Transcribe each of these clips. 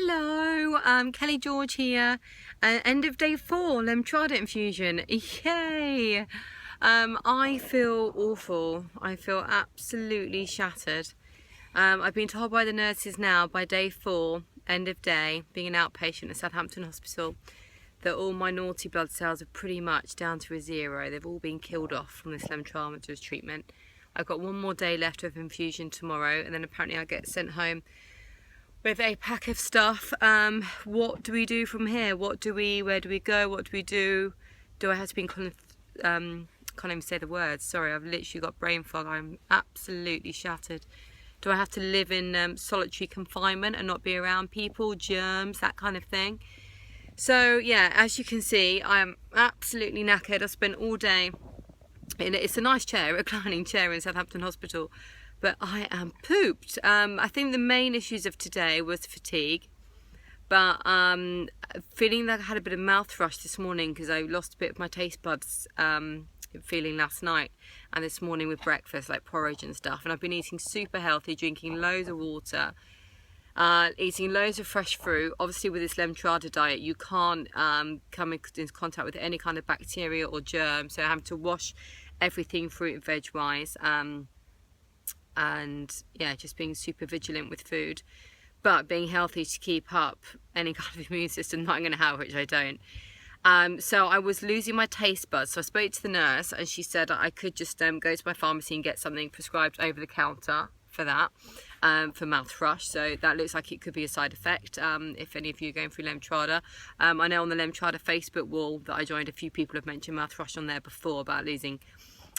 Hello, Kelly George here. End of day 4, Lemtrada infusion. Yay! I feel awful. I feel absolutely shattered. I've been told by the nurses now, by day 4, end of day, being an outpatient at Southampton Hospital, that all my naughty blood cells are pretty much down to a 0. They've all been killed off from this Lemtrada treatment. I've got one more day left of infusion tomorrow, and then apparently I get sent home with a pack of stuff. What do we do from here? Where do we go? What do we do? Do I have to be in can't even say the words, sorry, I've literally got brain fog. I'm absolutely shattered. Do I have to live in solitary confinement and not be around people, germs, that kind of thing? So yeah, as you can see, I'm absolutely knackered. I spent all day it's a nice chair, a reclining chair in Southampton Hospital, but I am pooped. I think the main issues of today was fatigue, but feeling like I had a bit of mouth thrush this morning because I lost a bit of my taste buds feeling last night and this morning with breakfast, like porridge and stuff. And I've been eating super healthy, drinking loads of water, eating loads of fresh fruit. Obviously with this Lemtrada diet you can't come into contact with any kind of bacteria or germ, so I have to wash everything fruit and veg wise. And yeah, just being super vigilant with food, but being healthy to keep up any kind of immune system that I'm going to have, which I don't. So I was losing my taste buds, so I spoke to the nurse and she said I could just go to my pharmacy and get something prescribed over the counter for that, for mouth thrush. So that looks like it could be a side effect if any of you are going through Lemtrada. I know on the Lemtrada Facebook wall that I joined, a few people have mentioned mouth thrush on there before about losing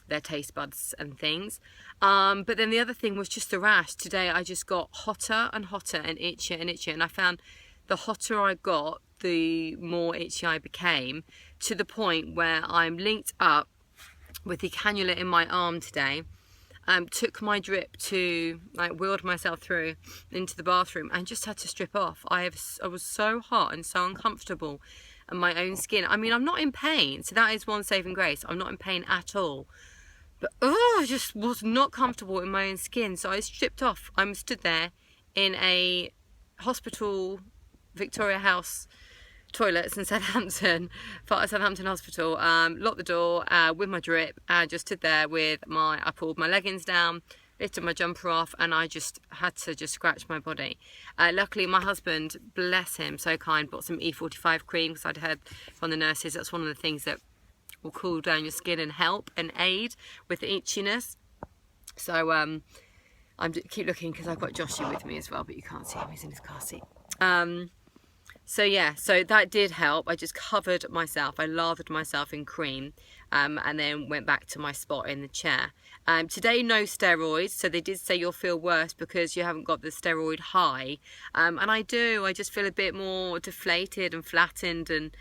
their taste buds and things. But then the other thing was just the rash. Today I just got hotter and hotter and itchier and itchier, and I found the hotter I got, the more itchy I became, to the point where I'm linked up with the cannula in my arm today. Took my drip to, wheeled myself through into the bathroom and just had to strip off. I was so hot and so uncomfortable in my own skin. I mean, I'm not in pain, so that is one saving grace. I'm not in pain at all. But I just was not comfortable in my own skin, so I stripped off. I'm stood there in a hospital, Victoria House toilets in Southampton, Southampton Hospital, locked the door with my drip, and just stood there with I pulled my leggings down, lifted my jumper off, and I just had to just scratch my body. Luckily my husband, bless him, so kind, bought some E45 cream, because I'd heard from the nurses that's one of the things that will cool down your skin and help and aid with the itchiness. So I keep looking because I've got Joshy with me as well, but you can't see him, he's in his car seat. So yeah, so that did help. I just covered myself, I lathered myself in cream, and then went back to my spot in the chair. Today no steroids, so they did say you'll feel worse because you haven't got the steroid high, and I just feel a bit more deflated and flattened and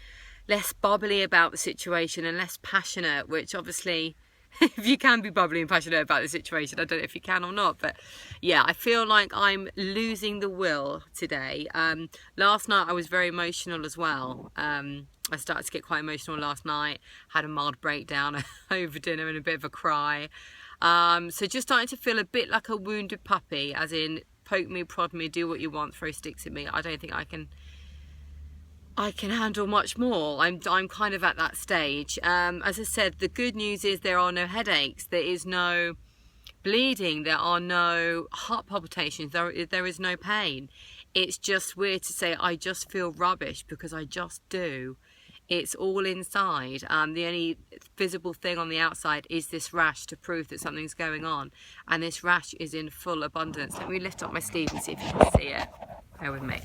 less bubbly about the situation and less passionate, which obviously if you can be bubbly and passionate about the situation, I don't know if you can or not, but yeah, I feel like I'm losing the will today. Last night I was very emotional as well. I started to get quite emotional last night, had a mild breakdown over dinner and a bit of a cry. So just starting to feel a bit like a wounded puppy, as in poke me, prod me, do what you want, throw sticks at me. I don't think I can handle much more. I'm kind of at that stage. As I said, the good news is there are no headaches, there is no bleeding, there are no heart palpitations, there is no pain. It's just weird to say I just feel rubbish, because I just do. It's all inside. The only visible thing on the outside is this rash to prove that something's going on, and this rash is in full abundance. Let me lift up my sleeve and see if you can see it. Bear with me.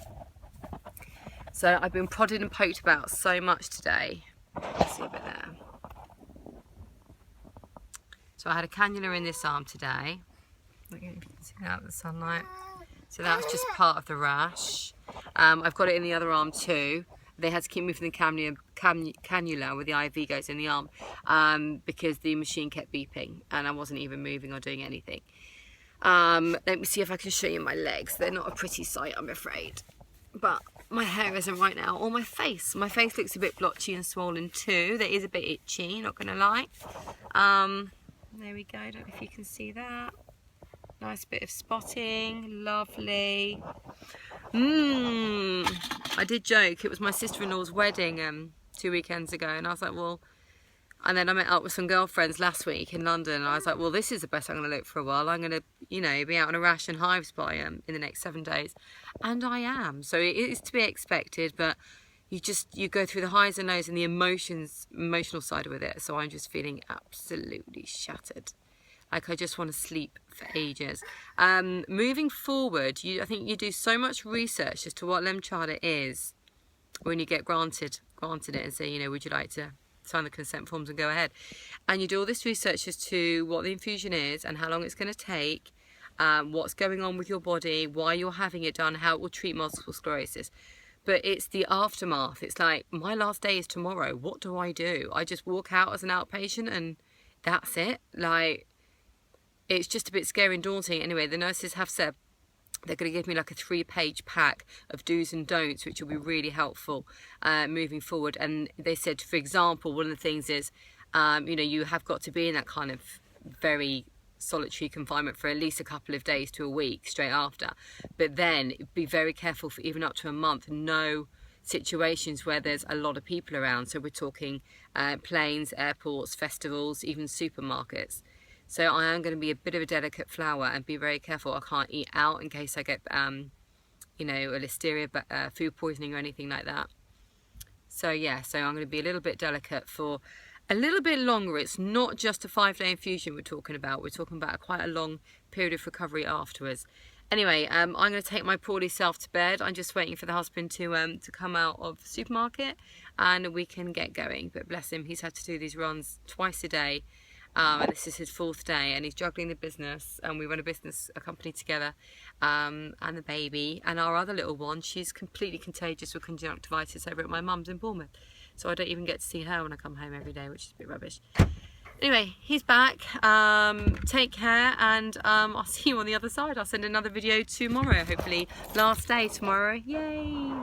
So I've been prodded and poked about so much today. Let's see a bit there. So I had a cannula in this arm today. I don't know if you can see that in the sunlight. So that's just part of the rash. I've got it in the other arm too. They had to keep moving the cannula where the IV goes in the arm, because the machine kept beeping and I wasn't even moving or doing anything. Let me see if I can show you my legs. They're not a pretty sight, I'm afraid. But my hair isn't right now, or my face. My face looks a bit blotchy and swollen too. That is a bit itchy, not gonna lie. There we go, I don't know if you can see that. Nice bit of spotting, lovely. I did joke, it was my sister-in-law's wedding 2 weekends ago, and I was like, well, and then I met up with some girlfriends last week in London, and I was like, well, this is the best I'm going to look for a while. I'm going to, you know, be out on a rash and hives by in the next 7 days. And I am. So it is to be expected, but you go through the highs and lows and the emotional side with it. So I'm just feeling absolutely shattered. Like I just want to sleep for ages. Moving forward, I think you do so much research as to what Lemtrada is when you get granted it and say, you know, would you like to sign the consent forms and go ahead? And you do all this research as to what the infusion is and how long it's going to take, what's going on with your body, why you're having it done, how it will treat multiple sclerosis. But it's the aftermath. It's like, my last day is tomorrow. What do? I just walk out as an outpatient and that's it? Like, it's just a bit scary and daunting. Anyway, the nurses have said they're going to give me like a 3-page pack of do's and don'ts, which will be really helpful moving forward. And they said, for example, one of the things is, you know, you have got to be in that kind of very solitary confinement for at least a couple of days to a week straight after. But then be very careful for even up to a month. No situations where there's a lot of people around. So we're talking planes, airports, festivals, even supermarkets. So I am going to be a bit of a delicate flower and be very careful. I can't eat out in case I get, you know, a listeria, food poisoning or anything like that. So yeah, so I'm going to be a little bit delicate for a little bit longer. It's not just a 5-day infusion we're talking about. We're talking about quite a long period of recovery afterwards. Anyway, I'm going to take my poorly self to bed. I'm just waiting for the husband to come out of the supermarket and we can get going. But bless him, he's had to do these runs twice a day. And this is his 4th day, and he's juggling the business, and we run a company together, and the baby, and our other little one, she's completely contagious with conjunctivitis over at my mum's in Bournemouth, so I don't even get to see her when I come home every day, which is a bit rubbish. Anyway, he's back. Take care, and I'll see you on the other side. I'll send another video tomorrow, hopefully last day tomorrow. Yay!